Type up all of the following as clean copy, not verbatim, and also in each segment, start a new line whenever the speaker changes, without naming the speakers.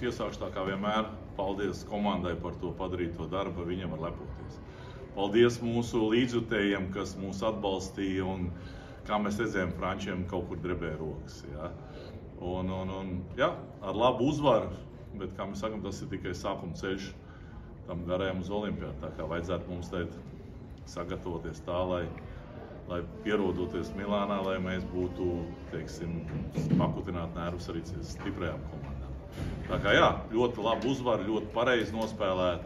iesākšu tā kā vienmēr. Paldies komandai par to padarīto darbu, viņiem var lepoties. Paldies mūsu līdzjutējiem, kas mūs atbalstīja un, kā mēs redzējām, frančiem kaut kur drebēja rokas. Ja? Jā, ar labu uzvaru, bet, kā mēs sakam, tas ir tikai sākuma ceļš tam garajam uz olimpiādu. Tā kā vajadzētu mums tagad sagatavoties tā, lai pierodoties Milānā, lai mēs būtu, teiksim, pakutināti nervus arī stiprajām komandām. Tā kā jā, ļoti labi uzvar, ļoti pareizi nospēlēt.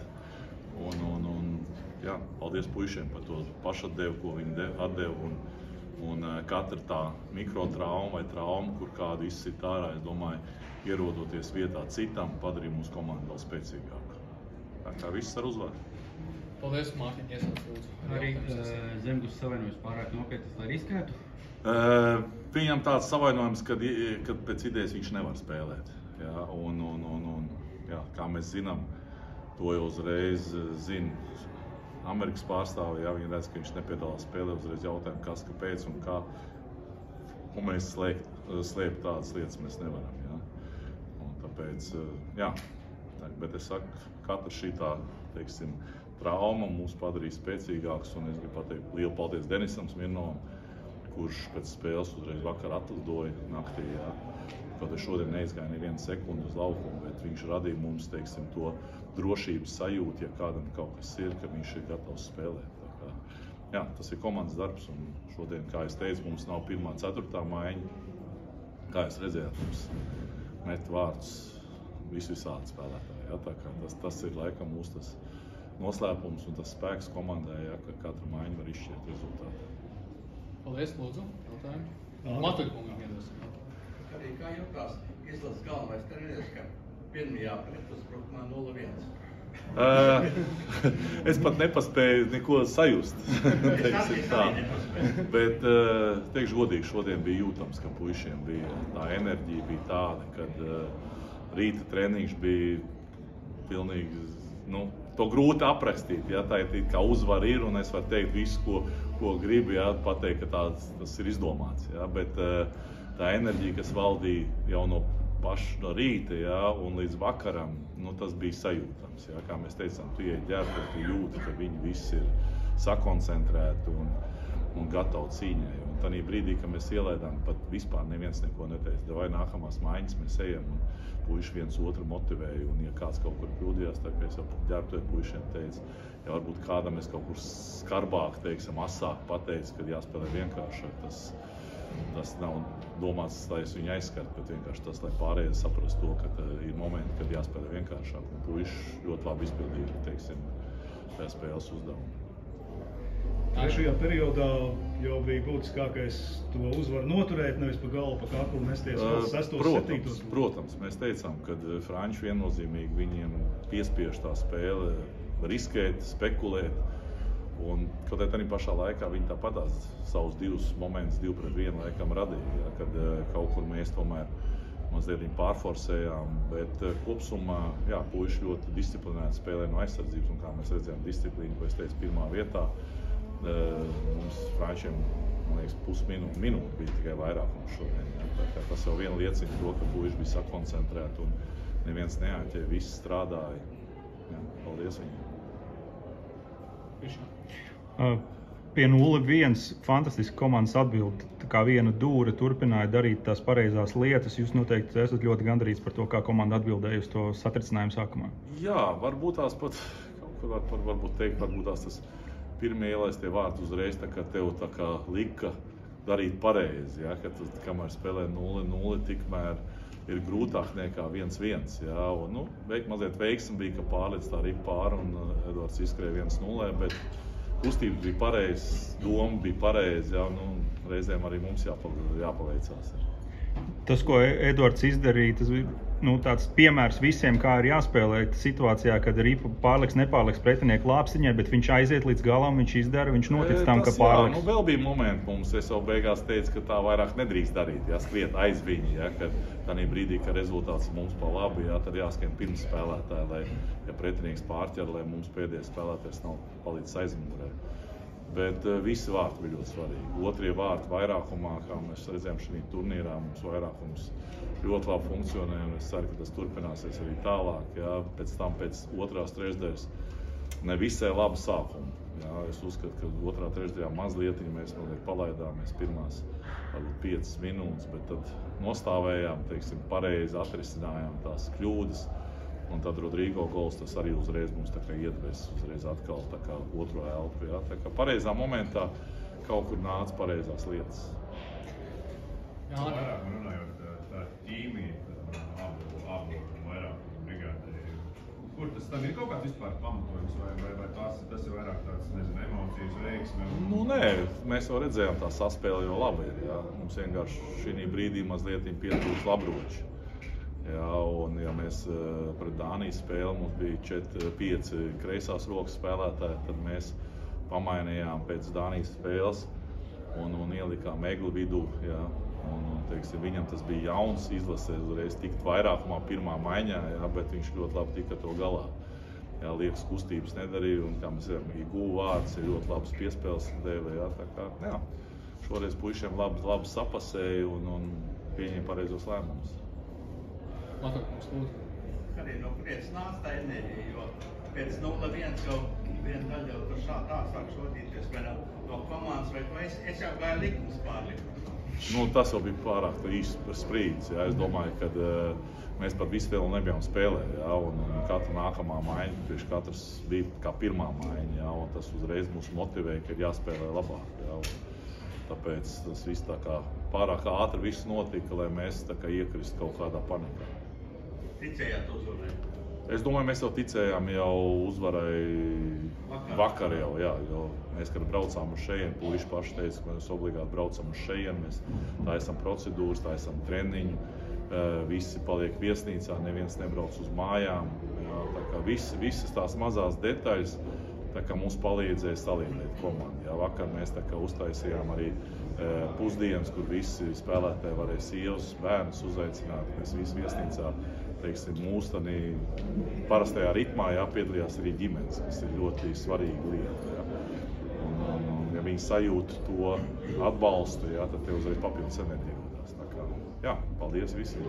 Jā, paldies puišiem par to pašatdevu, ko viņi atdeva. Un katra tā mikrotrauma vai trauma, kur kādu izsit ārā, es domāju, ierodoties vietā citam, padarīja mūsu komandu vēl spēcīgāku. Tā kā viss ar uzvaru.
Paldies, Mārtiņ, iesauc lūdzu.
Arī Zemgus savainojums pārāk nopietnas, lai riskētu?
Viņam tāds savainojums, kad pēc idejas viņš nevar spēlēt. Jā, jā, kā mēs zinām, to jau uzreiz zina Amerikas pārstāvi. Jā, viņi redz, ka viņš nepiedalās spēlē, uzreiz jautājumu, kas, kāpēc un kā. Un mēs slēpt tādas lietas mēs nevaram. Jā. Un tāpēc, jā, bet es saku, katra šī tā, teiksim, trauma mūs padarīja spēcīgāks, un es gribu pateikt lielu paldies Denisam Smirnovam, kurš pēc spēles uzreiz vakar atlidoja naktī. Jā. Kaut arī šodien neizgāja nevienu sekundi uz laukumu, bet viņš radīja mums, teiksim, to drošības sajūtu, ja kādam kaut kas ir, ka viņš ir gatavs spēlēt. Tā kā, jā, tas ir komandas darbs, un šodien, kā es teicu, mums nav 1. 4. maiņa. Kā jūs redzējāt, mums met vārdus visādi spēlētāji. Jā. Tā kā tas ir laikam mūsu tas noslēpums un tas spēks komandai, ja, ka katra maiņa var izšķirt rezultātu.
Paldies, lūdzu. Jautājumu. Matuļkungam iedosim.
Arī kā jūtās izlases galvenais treneris, ka pirmajā pretuzbrukumā 0-1?
Es pat nepaspēju neko sajust. Bet, teikšu godīgi, šodien bija jūtams, ka puišiem bija tā enerģija bija tāda, kad rīta treniņš bija pilnīgi, to grūti aprakstīt, ja, tā ir kā uzvara ir, un es varu teikt visu, ko gribu, ja, pateikt, ka tas ir izdomāts, ja, bet tā enerģija, kas valdīja jau no rīta, ja, un līdz vakaram, tas bija sajūtams, ja, kā mēs teicām, tu ieej ģērbē, tu jūti, ka viņi visi ir sakoncentrēti un gatavi cīņai. Un tanī brīdī, kad mēs ielaidām, pat vispār neviens neko neteica, vai nākamās maiņas mēs ejam, un puiši viens otru motivēja, un ja kāds kaut kur kļūdījās, tā kā es jau ģērbtuvēju puišiem teicu, ja varbūt kādam es kaut kur skarbāk, teiksim, asāk pateicu, kad jāspēlē vienkāršāk, tas nav domāts, lai es viņu aizskatu, bet vienkārši tas, lai pārējie saprast to, ka ir momenti, kad jāspēlē vienkāršāk, un puiši ļoti labi izpildīja, teiksim, tajā spēles uzdevumu.
Trešajā periodā jau bija būtiskākais to uzvaru noturēt, nevis pa galvu, pa kaklu mesties vēl 6. 7.
Protams, mēs teicām, ka franči viennozīmīgi viņiem piespiež tā spēle riskēt, spekulēt, un kaut arī pašā laikā viņi tāpatās savus divus momentus 2-1 laikam radīja, ja, kad kaut kur mēs tomēr mazliet pārforsējām, bet kopsumā, jā, puiši ļoti disciplinēti spēlē no aizsardzības, un kā mēs redzējām disciplīnu, ko es teicu, pirmā vietā. Mums frančiem, man liekas, pusminūte bija tikai vairāk mums šodien. Ja. Tas jau viena liecina to, ka puiši bija sakoncentrēti un neviens neāķēja, visi strādāja. Ja, paldies viņiem.
Pie 0-1 fantastiski komandas atbildi. Tā kā viena dūra turpināja darīt tās pareizās lietas, jūs noteikti esat ļoti gandarīts par to, kā komanda atbildēja uz to satricinājumu sākumā. Jā,
varbūt tās pat, kaut kur varbūt teikt, varbūt tās tas pirmie ielaistie vārdi uzreiz, tā kā tev tā kā lika darīt pareizi, ja, ka kamēr spēlē 0-0, tikmēr ir grūtāk nekā 1-1, ja, un, mazliet veiksmi bija, ka pārliec tā Ripa pāri un Edvards izskrēja 1-0, bet kustības bija pareizi, doma bija pareizi, ja, reizēm arī mums jāpaveicās.
Tas, ko Edvards izdarīja, tas bija tāds piemērs visiem, kā ir jāspēlē situācijā, kad Ripa nepārliks pretinieku lāpstiņai, bet viņš aiziet līdz galam, viņš izdara, viņš notic tam, ka pārliks.
Vēl bija momenti mums, es jau beigās teicu, ka tā vairāk nedrīkst darīt, ja, skriet aiz viņu, ja, kad tādā brīdī, ka rezultāts mums pa labi, ja, tad jāskrien pirms spēlētāji, lai, ja pretinieks pārķer, lai mums pēdējais spēlētājs nav palicis aizmugurē. Bet visi vārti bija ļoti svarīgi. Otrie vārti vairākumā, kā mēs redzējām šajā turnīrā, mums vairākums ļoti labi funkcionē, un es ceru, ka tas turpināsies arī tālāk. Jā. Pēc tam, pēc otrās trešdaļas, ne visai labu sākumu. Jā. Es uzskatu, ka otrā trešdaļā mazliet mēs palaidāmies pirmās varbūt 5 minūtes, bet tad nostāvējām, pareizi atrisinājām tās kļūdas. Un tad Rodrigo gols tas arī uzreiz mums iedves uzreiz atkal otro elpu. Ja? Tā kā pareizā momentā kaut kur nāca pareizās lietas.
Jā, vairāk runājot, tā ķīmija, abu vairāk brigādē. Kur tas tam ir kaut kāds vispār pamatojums vai tas ir vairāk tāds, nezinu, emocijas, veiksme?
Nē, mēs jau redzējām tā saspēle jau labi ir. Ja? Mums vienkārši šī brīdī mazliet pietrūks labroči. Jā, un ja mēs pret Dānijas spēli mums bija 4-5 kreisās rokas spēlētāji, tad mēs pamainījām pēc Dānijas spēles un ielikām Eglu vidū. Jā, viņam tas bija jauns izlasē, uzreiz tikt vairākumā pirmā maiņā, jā, bet viņš ļoti labi tika to galā. Jā, liekas kustības nedarīja un, kā mēs zinām, guva vārds, ir ļoti labs piespēles dēļ. Jā, tā kā, jā, šoreiz puišiem labi sapasēja un pieņēma pareizos lēmumus.
Arī no kurienes nāca tā enerģija, jo pēc 0-1 jau viena daļa jau tur tā sāk šodīties, vai no komandas, vai ko es jau gāju likums pārlikumu.
Tas jau bija pārāk īsts sprīdis. Jā. Es domāju, ka mēs pat visu vēl nebijām spēlēji, jā, un katra nākamā maiņa, priekš katrs bija kā pirmā maiņa, jā, un tas uzreiz mūs motivēja, ka ir jāspēlē labāk. Jā, tāpēc tas viss pārāk ātri viss notika, lai mēs iekristu kaut kādā panikā.
Ticējāt uzvarai?
Es domāju, mēs jau ticējām uzvarai vakar jau, jā, jo mēs, kad braucām uz šejienu, puiši paši teica, ka mēs obligāti braucam uz šejienu, mēs taisam procedūras, taisam treniņu, visi paliek viesnīcā, neviens nebrauc uz mājām, jā, tā kā visas tās mazās detaļas, tā kā mums palīdzēja saliedēt komandu, jā, vakar mēs uztaisījām arī pusdienas, kur visi spēlētāji varēja sievas, bērnus uzaicināt, mēs visi viesnīcā, mūsu parastajā ritmā piedalījās arī ģimenes, kas ir ļoti svarīga lieta. Ja. Un, ja viņi sajūt to atbalstu, ja, tad tev uzreiz papildus enerģija rodās. Tā kā, jā, paldies visiem!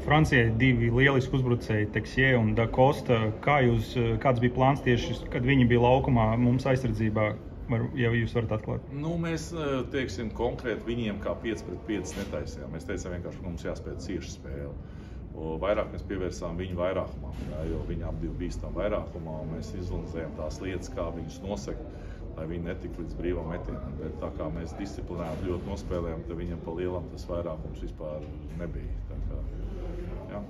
Francijai 2 lieliski uzbrucēji, Teksjē un Da Costa. Kāds bija plāns tieši, kad viņi bija laukumā mums aizsardzībā? Ja jūs varat atklāt?
Mēs, konkrēti viņiem kā 5-5 netaisījām. Mēs teicām vienkārši, ka mums jāspēlē cieša spēle. Vairāk mēs pievērsām viņu vairākumā, jā, jo viņi abi bīstam vairākumā, un mēs izanalizējām tās lietas, kā viņus nosekt, lai viņi netiktu līdz brīvam metienam. Bet tā kā mēs disciplinēti ļoti nospēlējām, tad viņam pa lielam tas vairākums vispār nebija. Tā kā, jā.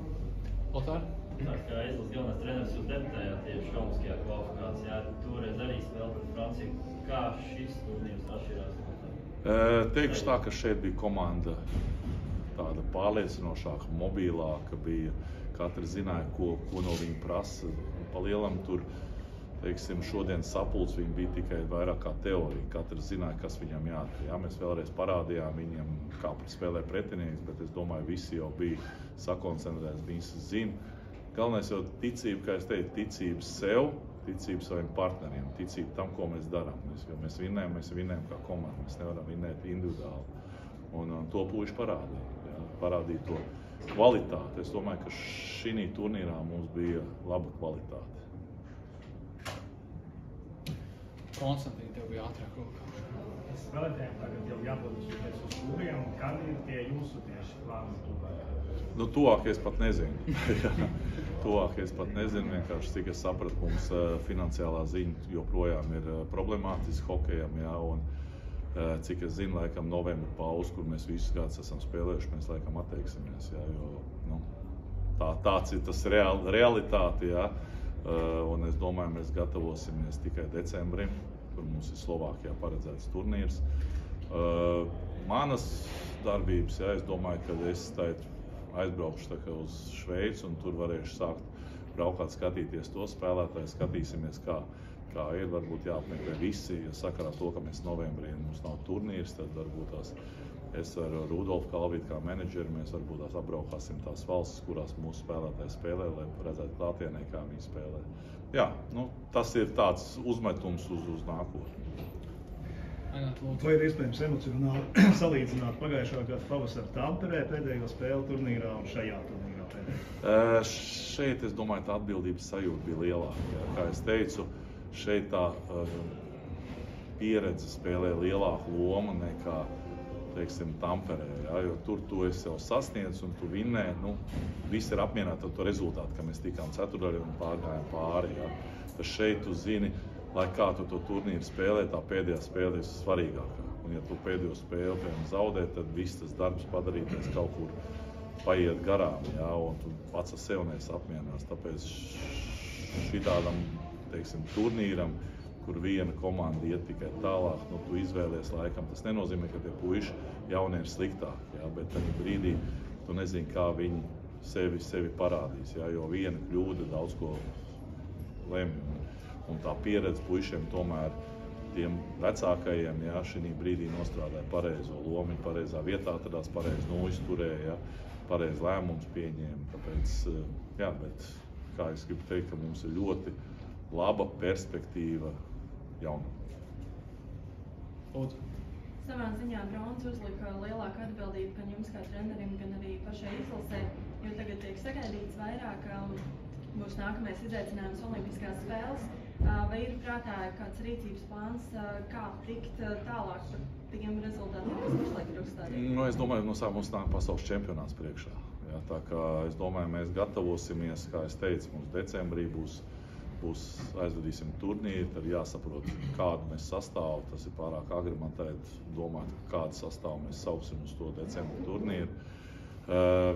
Lotār?
Tā kā izlases galvenais treneris, jūs debitējāt tieši šauniskajā kvalifikācijā, toreiz arī spēle pret Franciju. Kā šis turnīrs atšķirās?
Teikšu tā, ka šeit bija komanda tāda pārliecinošāka, mobilāka bija. Katrs zināja, ko no viņa prasa. Pa lielam tur, šodien sapulcs viņa bija tikai vairāk kā teorija. Katrs zināja, kas viņam jādara. Jā, mēs vēlreiz parādījām viņiem, kā spēlē pretinieks, bet es domāju, visi jau bija sakoncentrēts, visi zina. Galvenais jau ticība, kā es teicu, ticība sev, ticība saviem partneriem, ticība tam, ko mēs darām. Jo mēs vinnējam kā komanda, mēs nevaram vinnēt individuāli. Un to puiši parādīja, parādīja to kvalitāti. Es domāju, ka šī turnīrā mums bija laba kvalitāte.
Konstantīni, tev bija ātrāk rokā.
Spēlētājiem tagad jau jābūt uz klubiem, kad ir tie jūsu tieši plāni tuvāk?
Tuvākies pat nezinu. Tuvākies pat nezinu, vienkārši cik es sapratu, mums finansiālā ziņa joprojām ir problemātiski hokejam, jā, un cik es zinu, laikam novembra pauze, kur mēs visus gadus esam spēlējuši, mēs laikam atteiksimies, jā, jo tāds ir tas realitāte, jā, un es domāju, mēs gatavosimies tikai decembrim, kur mums ir Slovākijā paredzēts turnīrs. Manas darbības, jā, es domāju, ka es aizbraukšu uz Šveici un tur varēšu sākt braukāt, skatīties to spēlētāju, skatīsimies, kā ir, varbūt jāapmeklē visi, ja sakarā to, ka mēs novembrī mums nav turnīrs, tad varbūt tās Es ar Rudolfu Kalvītu kā menedžeri mēs varbūt tās apbraukāsim tās valstis, kurās mūsu spēlētāji spēlē, lai redzētu klātienē, kā viņi spēlē. Jā, tas ir tāds uzmetums uz nākotni.
Vai ir iespējams emocionāli salīdzināt pagājušā gada pavasara Tamperē pēdējo spēli turnīrā un šajā turnīrā pēdējā?
Šeit, es domāju, tā atbildības sajūta bija lielāka. Jā. Kā es teicu, šeit tā pieredze spēlē lielāku lomu nekā, teiksim, Tamperē, jā, jo tur tu esi jau sasniedz un tu vinnē, visi ir apmierināti ar to rezultātu, ka mēs tikām ceturdaļā un pārgājām pāri, jā. Tas šeit tu zini, lai kā tu to turnīru spēlē, tā pēdējā spēle ir svarīgākā. Un ja tu pēdējo spēli, piemēram, zaudē, tad viss tas darbs padarīties kaut kur paiet garām, jā, un tu pats ar sevi neesi apmierinās. Tāpēc šitādam, teiksim, turnīram, kur viena komanda iet tikai tālāk, tu izvēlies laikam. Tas nenozīmē, ka tie puiši jaunie ir sliktāki, jā, bet tajā brīdī tu nezini, kā viņi sevi parādīs, jā, jo viena kļūda daudz ko lemj. Un tā pieredze puišiem tomēr tiem vecākajiem, jā, šī brīdī nostrādāja pareizo lomu, viņi pareizā vietā atradās, pareizi izturēja, pareizi lēmums pieņēma. Tāpēc, jā, bet kā es gribu teikt, ka mums ir ļoti laba perspektīva jaunumā.
Lūdzu.
Savā ziņā Brauns uzlika lielāku atbildību gan jums kā trenerim, gan arī pašai izlasē, jo tagad tiek sagaidīts vairāk, būs nākamais izaicinājums Olimpiskās spēles. Vai ir prātā kāds rīcības plāns, kā tikt tālāk par tiem rezultātiem, kas pašlaik ir uzstādīti?
Es domāju, no sākuma mums nāk pasaules čempionāts priekšā. Jā, tā kā es domāju, mēs gatavosimies, kā es teicu, mums decembrī būs aizvedīsim turnīru, tad jāsaprot, kādu mēs sastāvu. Tas ir pārāk agri man tagad domāt, kādu sastāvu mēs sauksim uz to decembra turnīru.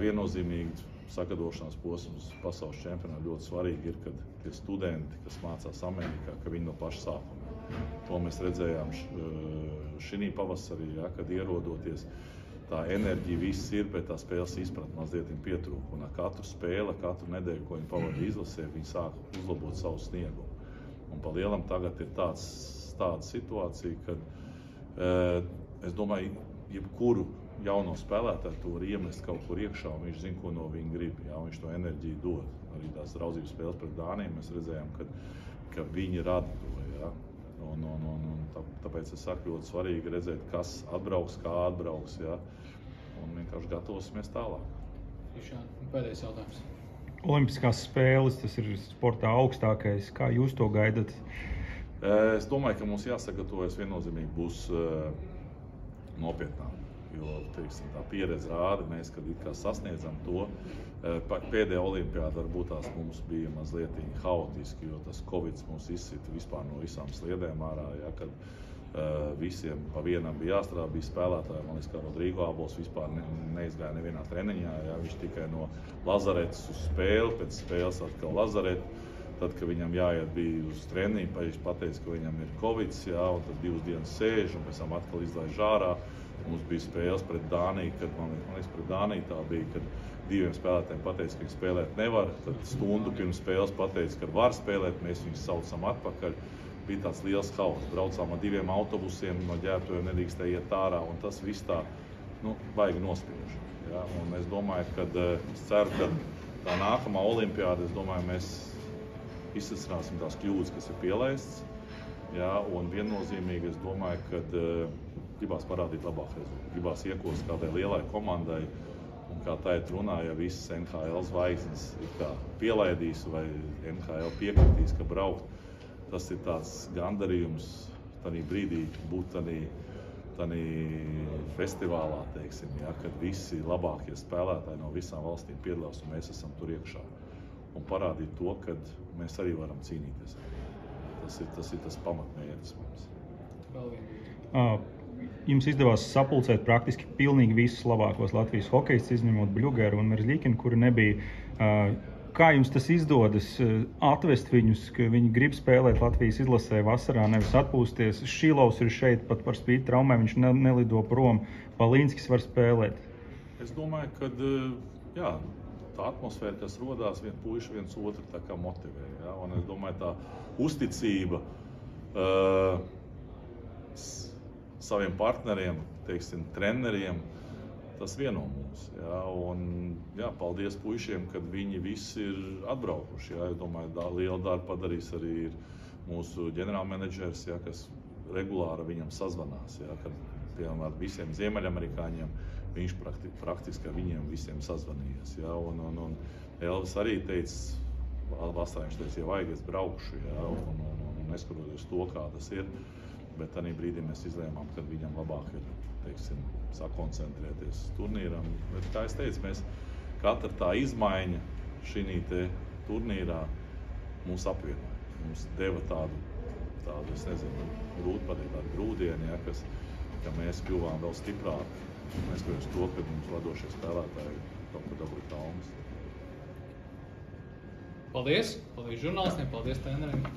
Viennozīmīgi sagadošanās posms pasaules čempionātā ļoti svarīgi ir, kad tie studenti, kas mācās Amerikā, ka viņi no paša sākuma. To mēs redzējām šī pavasarī, ja, kad ierodoties, tā enerģija viss ir, bet tā spēles izpratne mazliet pietrūka. Un ar katru spēli, katru nedēļu, ko viņi pavadīja izlasē, viņi sāk uzlabot savu sniegumu. Un pa lielam tagad ir tāda situācija, kad es domāju, jebkuru jauno spēlētāju to var iemest kaut kur iekšā, un viņš zina, ko no viņa grib, jā, un viņš to enerģiju dod. Arī tās draudzības spēles pret Dāniju mēs redzējām, ka viņi rada to, jā. Tāpēc es saku, ļoti svarīgi redzēt, kas atbrauks, kā atbrauks, jā, un vienkārši gatavosimies tālāk.
Pēdējais jautājums.
Olimpiskās spēles, tas ir sportā augstākais. Kā jūs to gaidat?
Es domāju, ka mums jāsagatavojas viennozīmīgi būs nopietnāk. Jo, teiksim, tā pieredze rāda, mēs, kad it kā sasniedzam to, pēdējā olimpiāda varbūt tās mums bija mazliet haotiski, jo tas Covids mums izsita vispār no visām sliedēm ārā, ja, kad visiem pa vienam bija jāstrādā, bija spēlētāji, man liekas, kā Rodrigo Abols vispār neizgāja nevienā treniņā, ja, viņš tikai no lazaretes uz spēli, pēc spēles atkal lazareti, tad, kad viņam jāiet bija uz treniņu, viņš pateica, ka viņam ir Covids, ja, un tad 2 dienas sēž, un pēc tam atkal izlaiž ārā. Mums bija spēles pret Dāniju, kad man liekas, pret Dāniju tā bija, kad 2 spēlētājiem pateica, ka viņi spēlēt nevar. Tad stundu pirms spēles pateica, ka var spēlēt, mēs viņus saucam atpakaļ. Bija tāds liels hauss. Braucām ar 2 autobusiem, no ģērbtuviem nedrīkstēja iet ārā, un tas viss tā, baigi nospiež. Ja? Un es domāju, es ceru, ka tā nākamā olimpiāda, es domāju, mēs izsacināsim tās kļūdas, kas ir pielaists. Ja? Un viennozīmīgi, es domāju, ka gribās parādīt labāk rezultātu. Gribās iekost kādai lielai komandai, un kā tēt runāja, visas NHL zvaigznes ir kā pielaidīs vai NHL piekritīs, ka braukt. Tas ir tāds gandarījums tādā brīdī būt tādā festivālā, teiksim, ja, kad visi labākie spēlētāji no visām valstīm piedalās un mēs esam tur iekšā. Un parādīt to, ka mēs arī varam cīnīties. Tas ir tas pamatmērķis mums.
Jums izdevās sapulcēt praktiski pilnīgi visus labākos Latvijas hokejistus, izņemot Bļugeru un Merzļikinu, kuri nebija. Kā jums tas izdodas atvest viņus, ka viņi grib spēlēt Latvijas izlasē vasarā, nevis atpūsties? Šilovs ir šeit pat par spīti traumai, viņš nelido prom. Palīnskis var spēlēt.
Es domāju, ka jā, tā atmosfēra, kas rodās, puiši viens otru tā kā motivē. Ja? Un es domāju, tā uzticība saviem partneriem, teiksim, treneriem, tas vieno mūs. Ja? Un, jā, paldies puišiem, kad viņi visi ir atbraukuši. Ja? Es domāju, lielu darbu padarīs arī mūsu ģenerālmenedžers, ja? Kas regulāri viņam sazvanās. Ja? Kad, piemēram, ar visiem ziemeļamerikāņiem viņš praktiski ar viņiem visiem sazvanījies. Ja? Un Elvis arī teica, vasarā viņš teica, ja vajag, es braukšu, ja? un neskatoties to, kā tas ir. Bet tādā brīdī mēs izlēmām, ka viņam labāk ir, teiksim, sakoncentrēties turnīram. Bet, kā es teicu, mēs katra tā izmaiņa šī te turnīrā mūs apvienoja. Mums deva tādu, es nezinu, grūti pateikt, tādu grūdienu, ja, ka mēs kļuvām vēl stiprāki. Neskatoties to, ka mums vadošie spēlētāji kaut ko dabūja traumas.
Paldies! Paldies žurnālistiem, paldies treneriem!